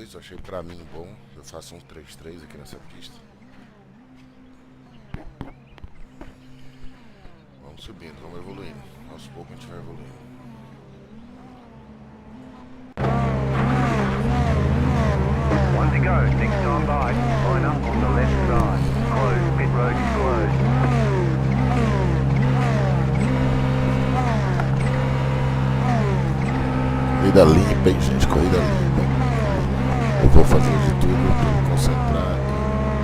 3-2, eu achei pra mim bom. Eu faço um 3-3 aqui nessa pista. Vamos subindo, vamos evoluindo. Aos poucos a gente vai evoluindo. One to go, next time by, line up on the left side. Closed, pit road is closed. Corrida limpa, hein, gente? Corrida limpa. Eu vou fazer de tudo para me concentrar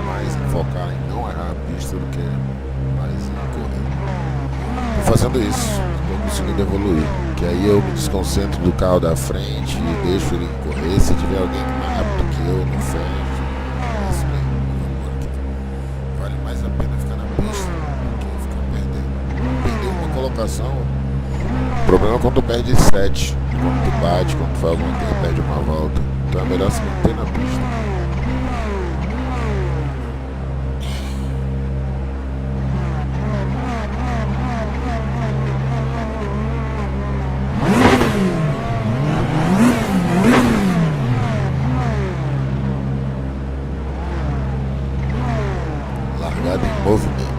mais em focar em não errar a pista do que mais em correr. Tô fazendo isso, estou conseguindo evoluir. Que aí eu me desconcentro do carro da frente e deixo ele correr. Se tiver alguém mais rápido que eu, não fecho. É isso mesmo. Vale mais a pena ficar na pista do que ficar perdendo. Perder uma colocação. O problema é quando tu perde 7. Quando tu bate, quando tu faz alguma coisa, perde uma volta. Então é melhor se manter na pista. Largada em movimento.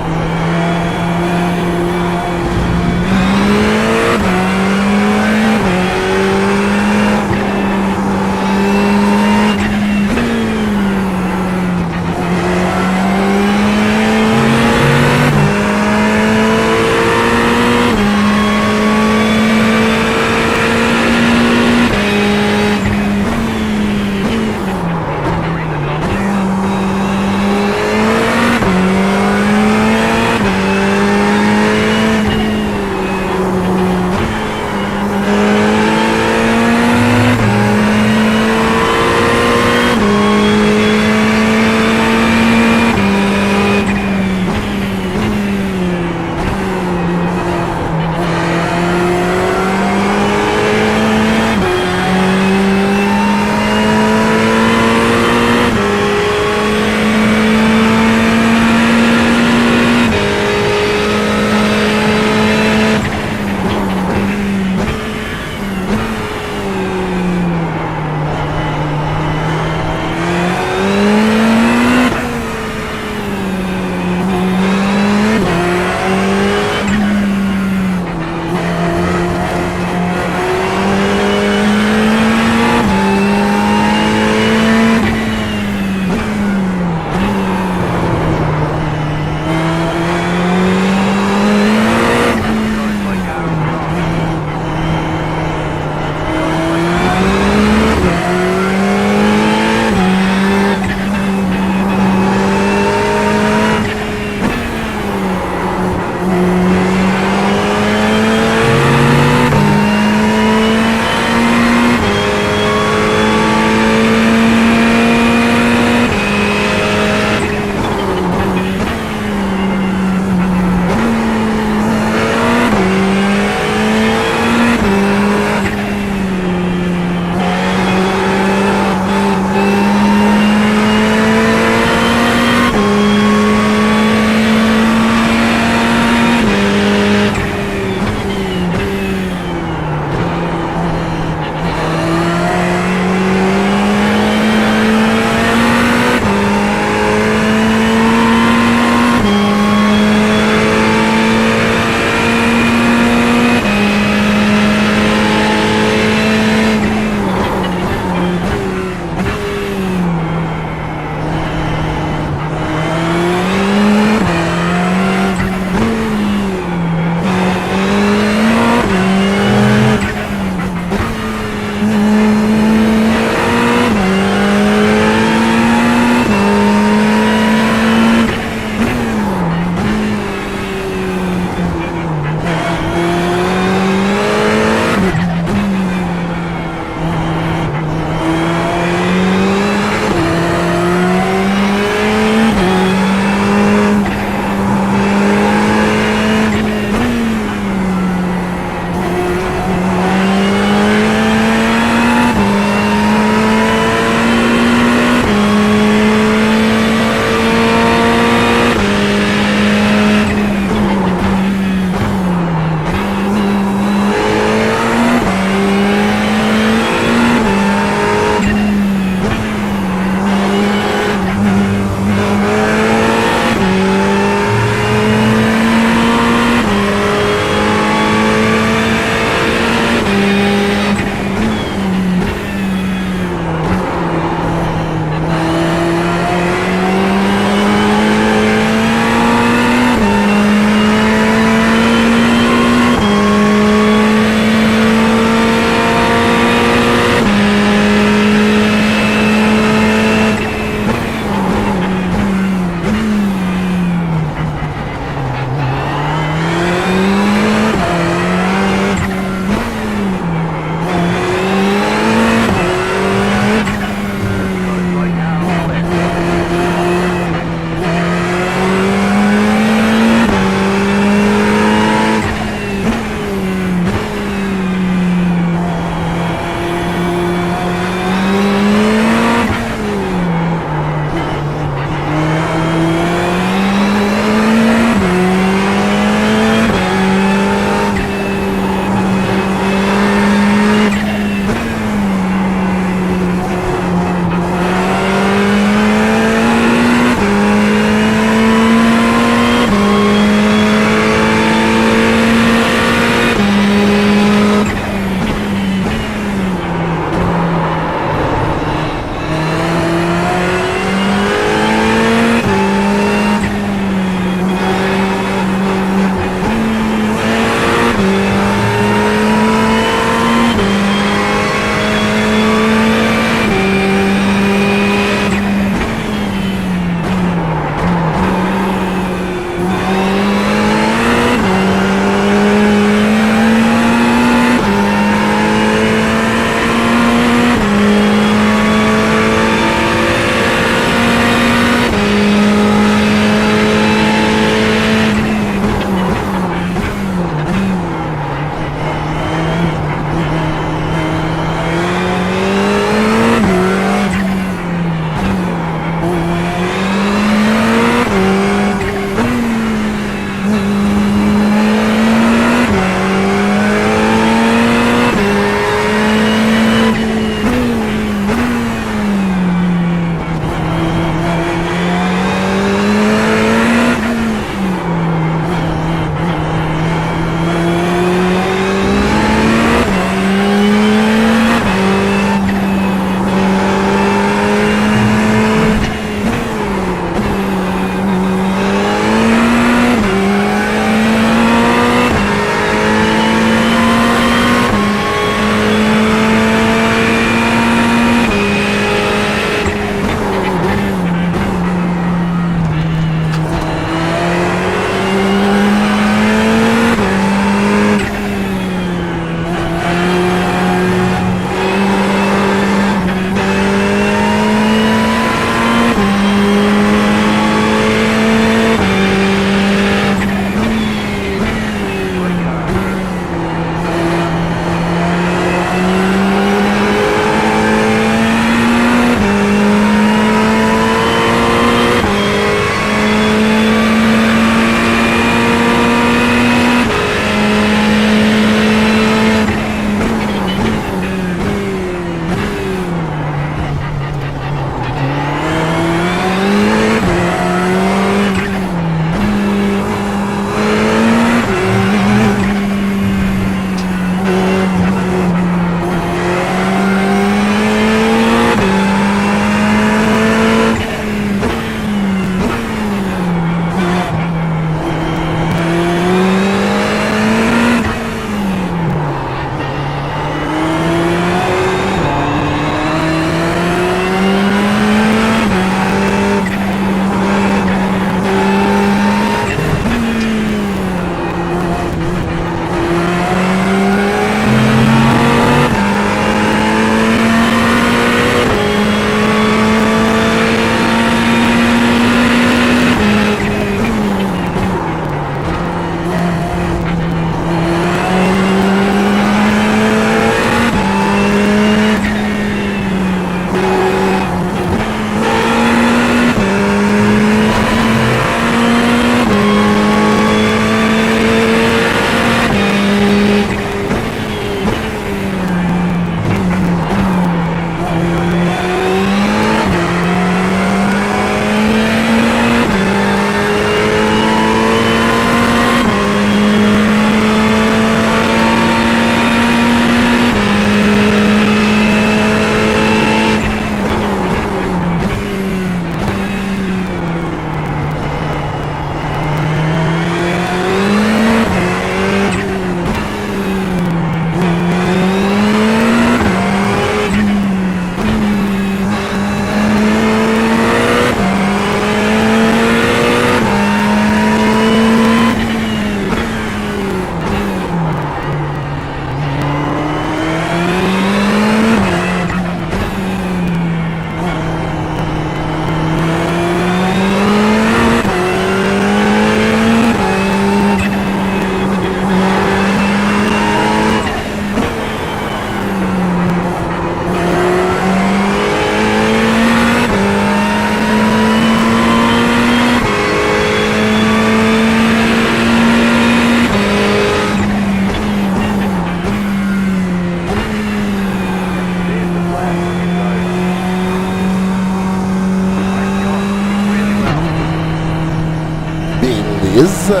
beleza!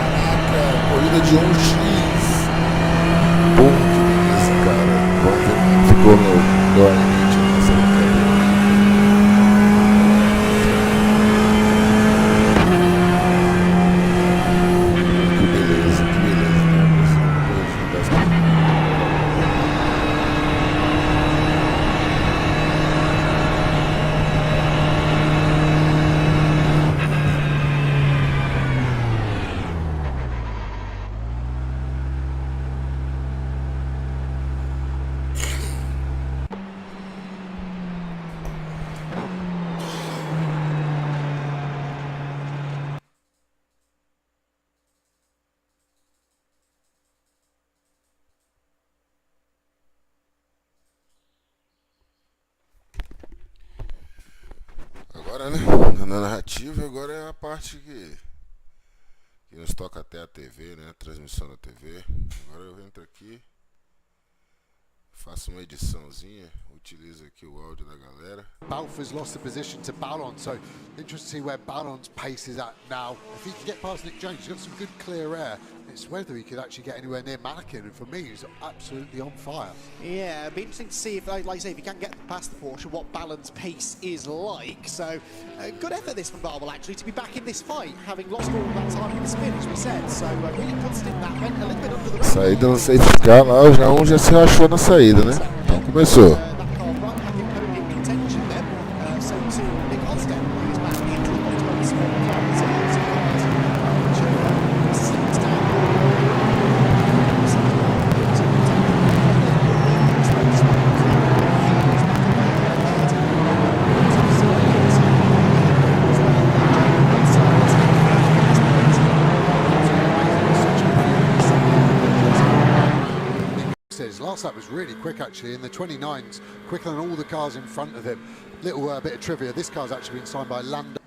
Caraca, corrida de 1x. Pô, que beleza, cara. Vamos ver como ficou meu ambiente nessa brincadeira. Que beleza, né? Agora, né, na narrativa, agora é a parte que nos toca até a TV, né, a transmissão da TV. Agora eu entro aqui, faço uma ediçãozinha, utilizo aqui o áudio da galera. Balfour's lost the position to Ballon, so interesting to see where Ballon's pace is at now. If he can get past Nick Jones, he's got some good clear air. It's whether he could actually get anywhere near Mannequin, and for me, he's absolutely on fire. Yeah, it'd be interesting to see if, like I say, if he can get past the Porsche, what Ballon's pace is like. So, good effort this from Barwell actually to be back in this fight, having lost all that time in the spin, as we said. So, really constant that went a little bit under the radar. Saída no safety car lá, já se rachou na saída, né? Então começou. His last lap was really quick actually, in the 29s, quicker than all the cars in front of him. Little bit of trivia, this car's actually been signed by Lando.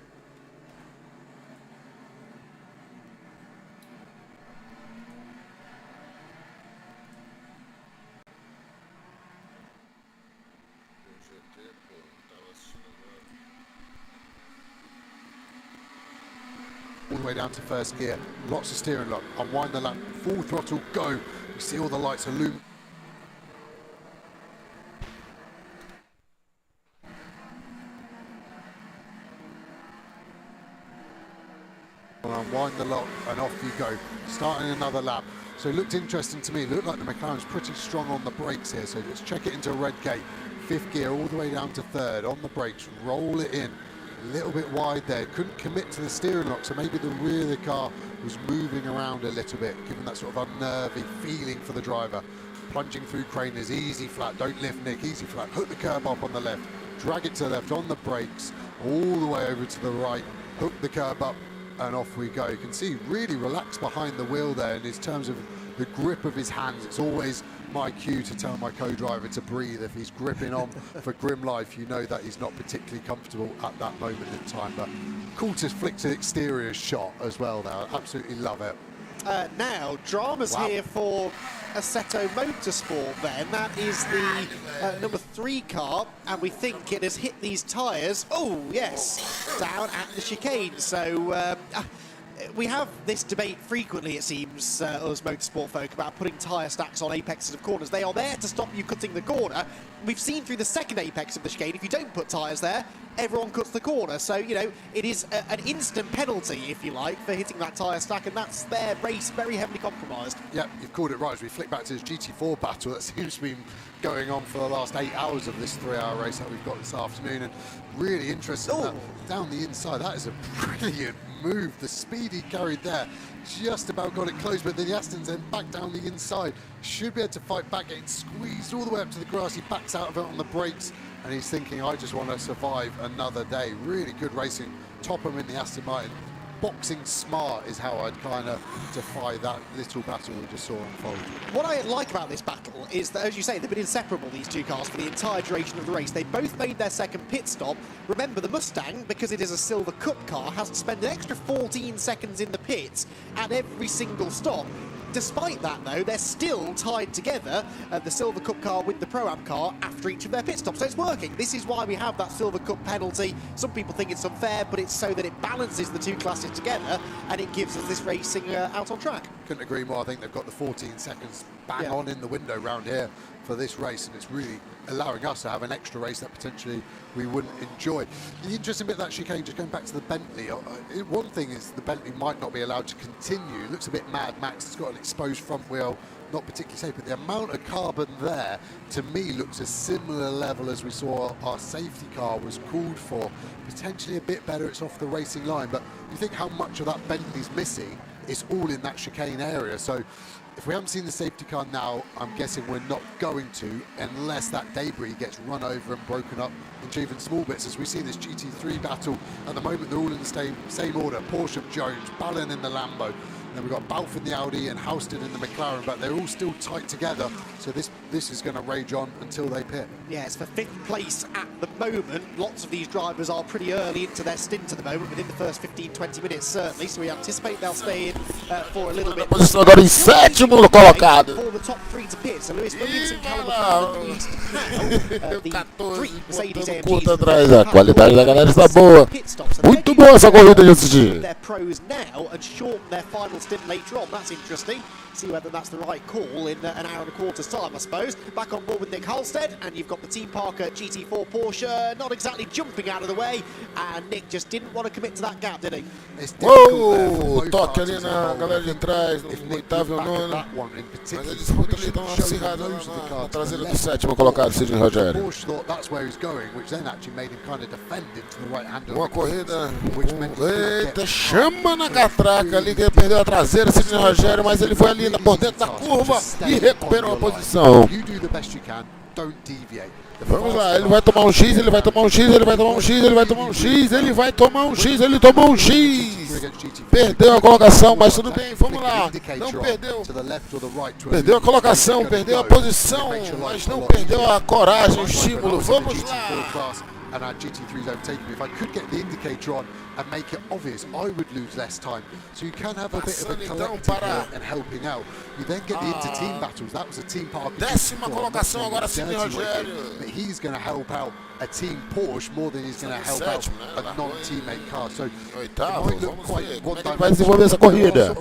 All the way down to first gear, lots of steering lock, unwind the lap, full throttle, go. You see all the lights illuminate. Unwind the lock and off you go, starting another lap. So it looked interesting to me, it looked like the McLaren's pretty strong on the brakes here, so let's check it into red gate, fifth gear all the way down to third, on the brakes, roll it in. A little bit wide there, couldn't commit to the steering lock, so maybe the rear of the car was moving around a little bit, giving that sort of unnervy feeling for the driver. Plunging through Craners, easy flat, don't lift Nick, easy flat, hook the curb up on the left, drag it to the left on the brakes, all the way over to the right, hook the curb up, and off we go. You can see really relaxed behind the wheel there, and in terms of the grip of his hands, it's always my cue to tell my co-driver to breathe. If he's gripping on for grim life, you know that he's not particularly comfortable at that moment in time. But cool to flick to the exterior shot as well now. Absolutely love it. Now, drama's here for Assetto Motorsport then. That is the number 3 car, and we think it has hit these tyres. Oh, yes, down at the chicane. So we have this debate frequently, it seems, us motorsport folk, about putting tyre stacks on apexes of corners. They are there to stop you cutting the corner. We've seen through the second apex of the chicane, if you don't put tyres there, everyone cuts the corner. So, you know, it is an instant penalty, if you like, for hitting that tyre stack, and that's their race very heavily compromised. Yeah, you've called it right. As we flick back to this GT4 battle that seems to be going on for the last 8 hours of this 3-hour race that we've got this afternoon, and really interesting that down the inside. That is a brilliant move. The speed he carried there just about got it closed, but then the Aston's then back down the inside. Should be able to fight back, getting squeezed all the way up to the grass. He backs out of it on the brakes, and he's thinking, I just want to survive another day. Really good racing. Topham in the Aston Martin. Boxing smart is how I'd kind of defy that little battle we just saw unfold. What I like about this battle is that, as you say, they've been inseparable, these two cars, for the entire duration of the race. They both made their second pit stop. Remember, the Mustang, because it is a Silver Cup car, has to spend an extra 14 seconds in the pits at every single stop. Despite that, though, they're still tied together, the Silver Cup car with the Pro-Am car, after each of their pit stops. So it's working. This is why we have that Silver Cup penalty. Some people think it's unfair, but it's so that it balances the two classes together, and it gives us this racing out on track. Couldn't agree more. I think they've got the 14 seconds bang on in the window round here for this race, and it's really allowing us to have an extra race that potentially we wouldn't enjoy. The interesting bit of that chicane, just going back to the Bentley, one thing is the Bentley might not be allowed to continue. It looks a bit Mad Max. It's got an exposed front wheel, not particularly safe, but the amount of carbon there, to me, looks a similar level as we saw our safety car was called for. Potentially a bit better, it's off the racing line, but you think how much of that Bentley's missing, it's all in that chicane area. So if we haven't seen the safety car now, I'm guessing we're not going to, unless that debris gets run over and broken up into even small bits. As we see this GT3 battle, at the moment they're all in the same order. Porsche Jones, Ballin in the Lambo, then we've got Balfe in the Audi and Houston in the McLaren, but they're all still tight together. So this is going to rage on until they pit. Yeah, it's for 5th place at the moment. Lots of these drivers are pretty early into their stint at the moment, within the first 15-20 minutes certainly, so we anticipate they'll stay in for a little bit. Posição agora em sétimo colocado. For the top 3 to pit, so Lewis Williams and Callum McLaren used now. The 3 Mercedes Curta AMGs. atrás, a qualidade da galera está boa. Muito boa essa corrida de assistir. They're pros now and shorten their final stint later on. That's interesting. See whether that's the right call in an hour and a quarter's time, I suppose. Back on board with Nick Halstead, and you've got the Team Parker GT4 Porsche not exactly jumping out of the way, and Nick just didn't want to commit to that gap, did he? Toque ali na galera de trás, no oitavo e o nono. Mas a disputa ali está acirrada na traseira do 7º colocado, Sidney Rogério. Uma corrida, eita, chama na catraca ali, que ele perdeu a traseira, Sidney Rogério, mas ele foi ali por dentro da curva e recuperou a posição. Vamos lá, ele vai tomar um X, ele vai tomar um X, ele vai tomar um X, ele vai tomar um X, ele vai tomar um X, ele tomou um X. Perdeu a colocação, mas tudo bem, vamos lá. Não perdeu. Perdeu a colocação, perdeu a posição, mas não perdeu a coragem, o estímulo. Vamos lá. And our GT3's overtaking me. If I could get the indicator on and make it obvious, I would lose less time. So you can have a bit of a collective and helping out. You then get the inter-team battles. That was a team part. 10ª colocação agora, Sidney Rogério. But he's going to help out a team Porsche more than he's going to help out a non-teammate car. So oitavo, vamos ver como é que ele vai desenvolver essa corrida.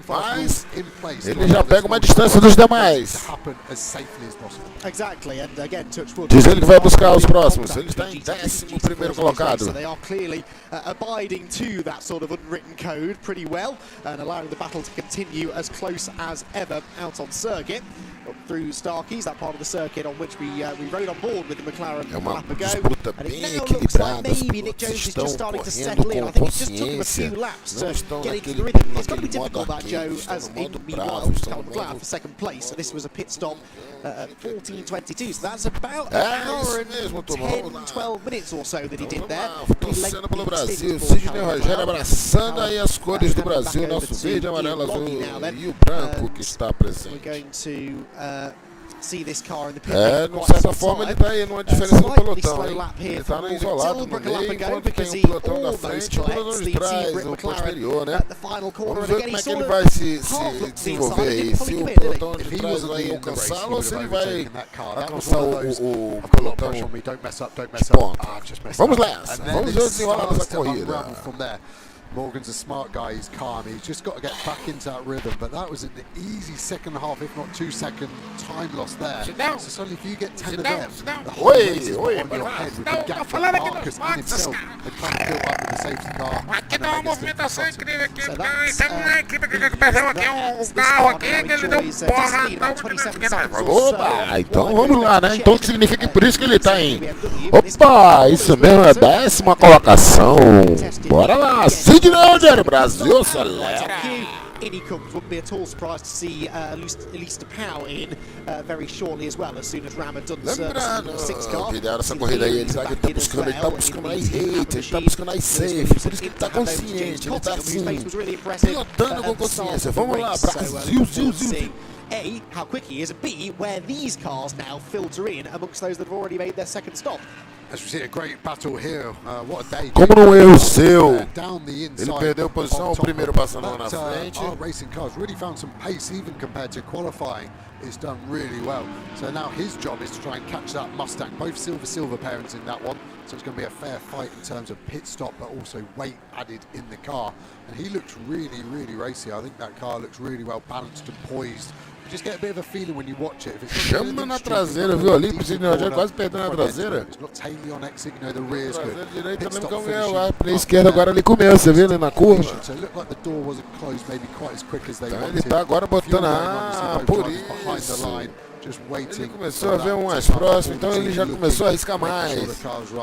Mas ele já pega uma distância dos demais. Diz ele que vai buscar os próximos. Ele está em 11º colocado. So they are clearly abiding to that sort of unwritten code pretty well and allowing the battle to continue as close as ever out on circuit. Up through Starkeys, that part of the circuit on which we rode on board with the McLaren a lap ago. And it now looks like maybe Nick Jones is just starting to settle in. I think it just took him a few laps to get into the rhythm. It's got to be difficult, that, Joe, as in meanwhile, Callum McLaren for 2nd place. So this was a pit stop at 14:22. So that's about an hour and 10, 12 minutes or so that he did there. Torcendo pelo Brasil, Sidney Rogério abraçando aí as cores do Brasil, nosso verde, amarelo, azul e o branco que está presente. See this car in the pit de certa forma ele está aí numa diferença do pelotão, hein? Ele está isolado no meio, enquanto tem um pelotão da frente e um pelotão de trás, no posterior, né? Vamos ver como é que ele vai se desenvolver aí, se o pelotão de trás vai alcançá-lo ou se ele vai alcançar o pelotão de ponta. Vamos nessa, vamos ver o desenrolar dessa corrida. Morgan's a smart guy, he's calm, he's just got to get back into that rhythm, but that was an easy 2nd half, if not 2-second time loss there. So suddenly if you get 10 of them, the whole race is on your head with the gap that Marcus and himself had come to build up with the safety car. Aqui dá uma movimentação incrível aqui, tem uma equipe que perdeu aqui um carro aqui, que ele deu porra, Opa, então vamos lá, né? Então significa que por isso que ele tá em... Opa, isso mesmo, é 10ª colocação. Bora lá, Sidney Rogério, Brasil acelera. Any comes wouldn't be at all surprised to see Elisa Powell in very shortly as well, as soon as Ram had done the service 6 car. Lideram essa corrida aí, ele tá buscando mais hate, ele tá buscando mais safe, por isso que ele tá consciente, ele tá assim, pilotando com consciência. Vamos lá, Brasil, Zil. A, how quick he is, and B, where these cars now filter in amongst those that have already made their 2nd stop. As we see a great battle here, what a day. Como num erro seu, Down the ele inside perdeu posição, o primeiro passando lá na frente. Our racing cars really found some pace even compared to qualifying. It's done really well. So now his job is to try and catch that Mustang. Both silver pairings in that one. So it's going to be a fair fight in terms of pit stop, but also weight added in the car. And he looks really, really racy. I think that car looks really well balanced and poised. You just get a bit of a feeling when you watch it. If it's Chama na traseira, viu ali? Já quase perdendo a traseira. It's not tailing on exit, you know, the rear's good. Traseira direita também comeu, pra esquerda agora ali comeu, você vê ali na curva. So it looked like the door wasn't closed maybe quite as quick as they Então wanted. ele tá agora botando por isso. Ele começou a ver umas próximas, então ele já começou a arriscar mais.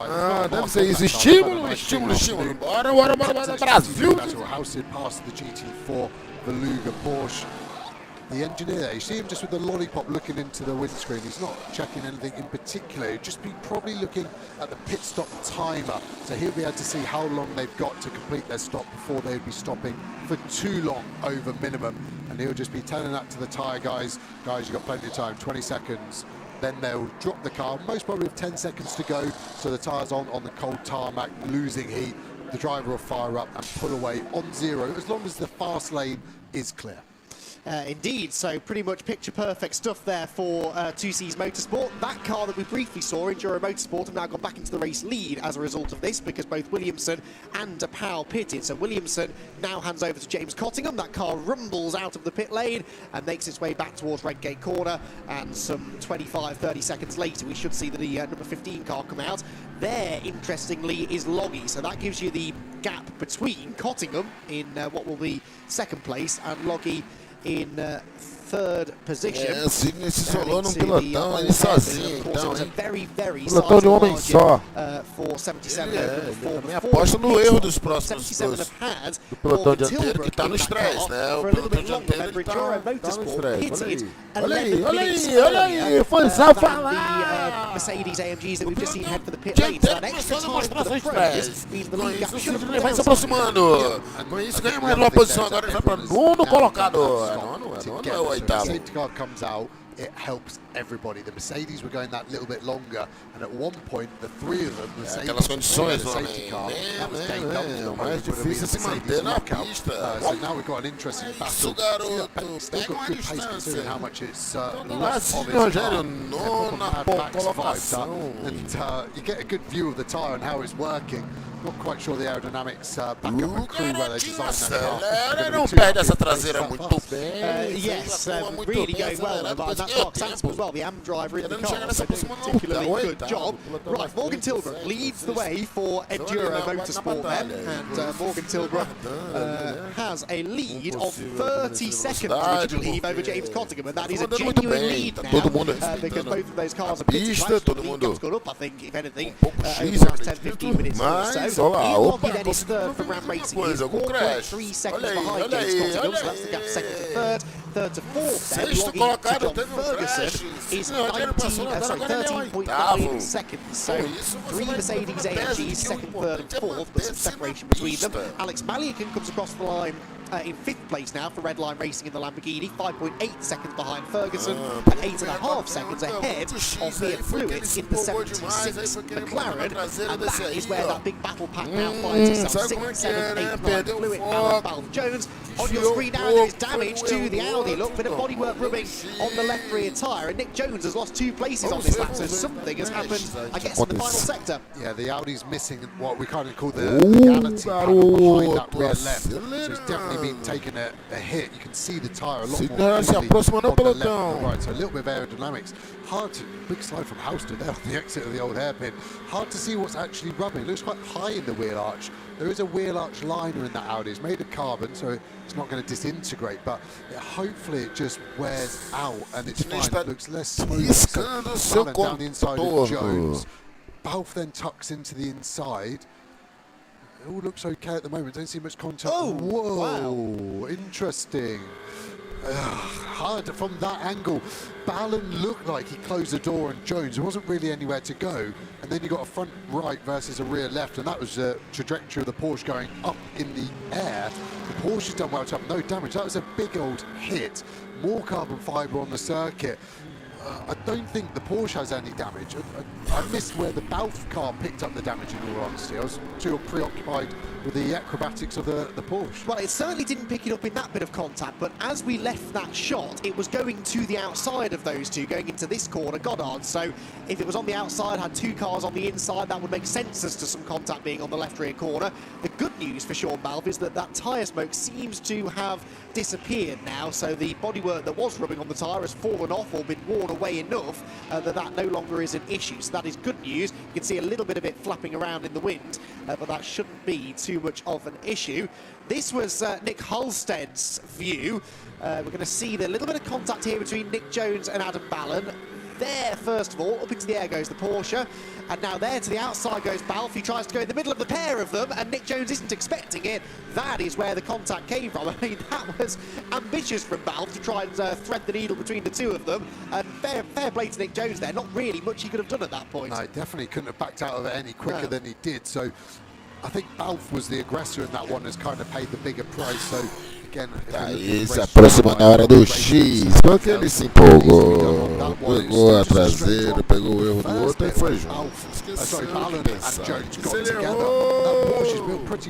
Ah, deve ser isso. Estímulo, estímulo, estímulo. Bora, bora, bora, bora, Brasil! The engineer there, you see him just with the lollipop looking into the windscreen. He's not checking anything in particular. He'll just be probably looking at the pit stop timer. So he'll be able to see how long they've got to complete their stop before they'll be stopping for too long over minimum. And he'll just be telling that to the tyre guys, you've got plenty of time, 20 seconds. Then they'll drop the car, most probably with 10 seconds to go. So the tyres on the cold tarmac, losing heat. The driver will fire up and pull away on zero as long as the fast lane is clear. Indeed, so pretty much picture-perfect stuff there for 2C's Motorsport. That car that we briefly saw, Enduro Motorsport, have now gone back into the race lead as a result of this because both Williamson and Powell pitted. So Williamson now hands over to James Cottingham. That car rumbles out of the pit lane and makes its way back towards Redgate Corner. And some 25-30 seconds later, we should see the number 15 car come out. There, interestingly, is Loggy. So that gives you the gap between Cottingham in what will be second place and Loggy in third position. É, Sidney se isolou num pilotão ali sozinho, então, pilotão de homem só. For 77 minha aposta no erro dos próximos 77 do pelotão dianteiro que tá no estresse, né? O pelotão dianteiro ele tá no estresse. Olha aí, olha aí, olha aí, foi só falar. Mercedes AMGs that we've just seen head for the pit lane. So that extra time for the pros means the lead gap should vai se aproximando. Com isso ganha mais uma posição, agora ele vai para nono colocado. Nono é o oitavo. Safety car comes out, it helps everybody. The Mercedes were going that little bit longer, and at one point, the three of them, aquelas condições, the safety car, that was game done. Mais difícil se manter na pista. So now we've got an interesting battle. Still got good pace considering how much it's lost of its car. Nona colocação. And you get a good view of the tyre and how it's working. Not quite sure the aerodynamics back up and crew where they designed that car. Não perde essa traseira muito bem. Yes, really going well. And that's Mark Sansom as well, the AM driver in the car. So doing a particularly good job. Right, Morgan Tilbrook leads the way for Enduro Motorsport then. And Morgan Tilbrook has a lead of 30 seconds, would you believe, over James Cottingham. And that is a genuine lead now because both of those cars are pitted. The lead gap's gone up, I think, if anything, over the last 10-15 minutes or so. Ian then is third for Ram Racing. He's 4.3 seconds behind James Cottingham, so that's the gap second to third. Third to fourth then, Loggy to John Ferguson is 13.9 seconds. So three Mercedes AMGs, second, third and fourth, but some separation between them. Alex Maliakan comes across the line in fifth place now for Red Line Racing in the Lamborghini, 5.8 seconds behind Ferguson, and 8.5 seconds ahead of Fiat Fluids in the 76 McLaren, and that is where that big battle pack now finds itself. 6th, 7th, 8th, 9th Fluid, Balf Jones. On your screen now there is damage to the Audi. Look, bit of bodywork rubbing on the left rear tyre, and Nick Jones has lost 2 places on this lap, so something has happened, I guess, in the final sector. Yeah, the Audi's missing what we kind of call the reality panel behind that rear left, so it's definitely been taking a hit. You can see the tyre a lot more easily on the left than the right, so a little bit of aerodynamics. Hard to, big slide from Houston there on the exit of the old hairpin. Hard to see what's actually rubbing. It looks quite high in the wheel arch. There is a wheel arch liner in that Audi. It's made of carbon, so it's not going to disintegrate, but hopefully it just wears out and it's fine. It looks less smooth. So down the inside of Jones. Balf then tucks into the inside. It all looks okay at the moment. Don't see much contact. Oh, whoa! wow. Interesting. Hard from that angle. Ballon looked like he closed the door on Jones. There wasn't really anywhere to go. And then you got a front right versus a rear left, and that was the trajectory of the Porsche going up in the air. The Porsche has done well to have no damage. That was a big old hit. More carbon fibre on the circuit. I don't think the Porsche has any damage. I missed where the Balf car picked up the damage, in all honesty. I was too preoccupied with the acrobatics of the Porsche. Well, it certainly didn't pick it up in that bit of contact, but as we left that shot, it was going to the outside of those two, going into this corner, Goddard. So if it was on the outside, had two cars on the inside, that would make sense as to some contact being on the left rear corner. The good news for Sean Balfe is that tyre smoke seems to have disappeared now, so the bodywork that was rubbing on the tyre has fallen off or been worn away enough that no longer is an issue. So that is good news. You can see a little bit of it flapping around in the wind, but that shouldn't be too much of an issue. This was Nick Halstead's view. We're going to see the little bit of contact here between Nick Jones and Adam Ballon. There, first of all, up into the air goes the Porsche, and now there to the outside goes Balfe. He tries to go in the middle of the pair of them, and Nick Jones isn't expecting it. That is where the contact came from. I mean, that was ambitious from Balfe to try and thread the needle between the two of them, and fair play to Nick Jones there. Not really much he could have done at that point. No, he definitely couldn't have backed out of it any quicker than he did, so I think Balfe was the aggressor in that one, has kind of paid the bigger price, so again... Aí se aproxima na hora do X, só que ele se empolgou, pegou a traseira, pegou o erro do outro e foi junto. Esqueceu de pensar. Se ele errou,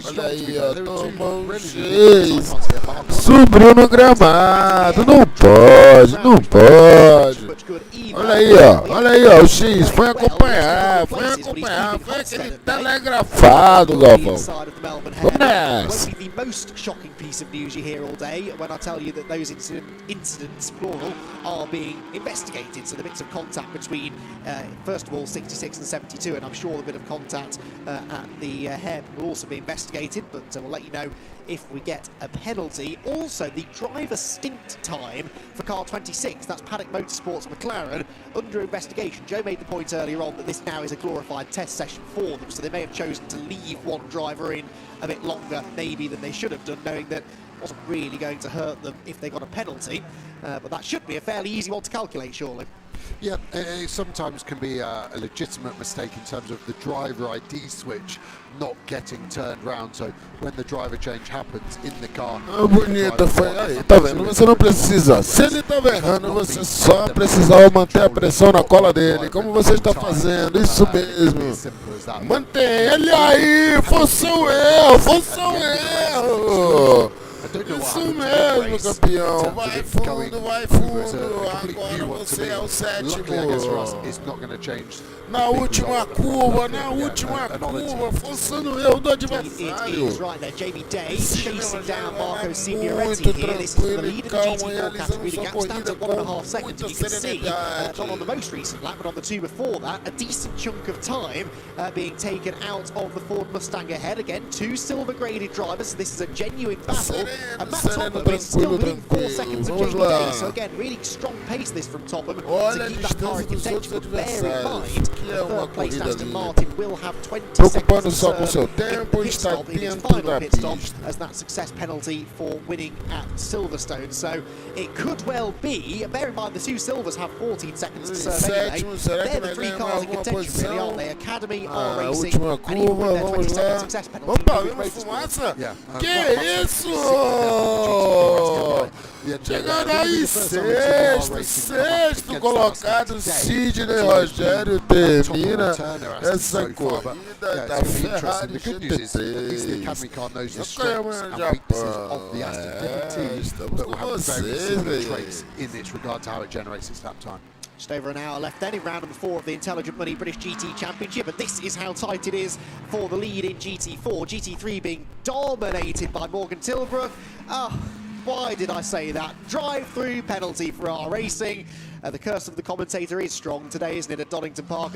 olha aí, ó, tomou um X, subiu no gramado, não pode. Olha aí, ó, o X foi acompanhar, foi aquele telegrafado, Galvão. Vamos nessa. The most shocking piece of news you hear all day when I tell you that those incidents, plural, are being investigated. So the bits of contact between, first of all, 66 and 72, and I'm sure the bit of contact at the hairpin will also be investigated, but we'll let you know if we get a penalty. Also, the driver stint time for car 26, that's Paddock Motorsports McLaren, under investigation. Joe made the point earlier on that this now is a glorified test session for them, so they may have chosen to leave one driver in a bit longer maybe than they should have done, knowing that it wasn't really going to hurt them if they got a penalty, but that should be a fairly easy one to calculate, surely. Yeah, it sometimes can be a legitimate mistake in terms of the driver ID switch not getting turned round, so when the driver change happens in the car... Bonita, foi aí, tá vendo? Você não precisa, se ele tava errando, você só precisava manter a pressão na cola dele, como você está fazendo, isso mesmo. Mantém ele aí, foi seu erro, Isso mesmo, campeão. Vai fundo. Agora você é o sétimo. Na última curva, forçando o erro do adversário. Muito tranquilo e calmo, realizando sua corrida com muita serenidade. Not on the most recent lap, but on the two before that, a decent chunk of time being taken out of the Ford Mustang ahead. Again, two silver-graded drivers, so this is a genuine battle. And Matt Topham is still within 4 seconds of Jamie Day, so again, really strong pace this from Topham to keep that car in contention, but bear in mind, the third place Aston Martin will have 20 seconds to serve in the pit stop in its final pit stop as that success penalty for winning at Silverstone. So it could well be, bear in mind the two silvers have 14 seconds to serve anyway. They're the three cars in contention really, aren't they? Academy, iRacing, and even with their 20-second success penalty. Que isso? Chegando aí, sexto colocado, Sidney Rogério termina essa corrida da Ferrari GT3. Okayama Japão. Estamos com vocês, velho. Just over an hour left then in round number 4 of the Intelligent Money British GT Championship, but this is how tight it is for the lead in GT4. GT3 being dominated by Morgan Tilbrook. Why did I say that? Drive-through penalty for iRacing. The curse of the commentator is strong today, isn't it, at Donington Park?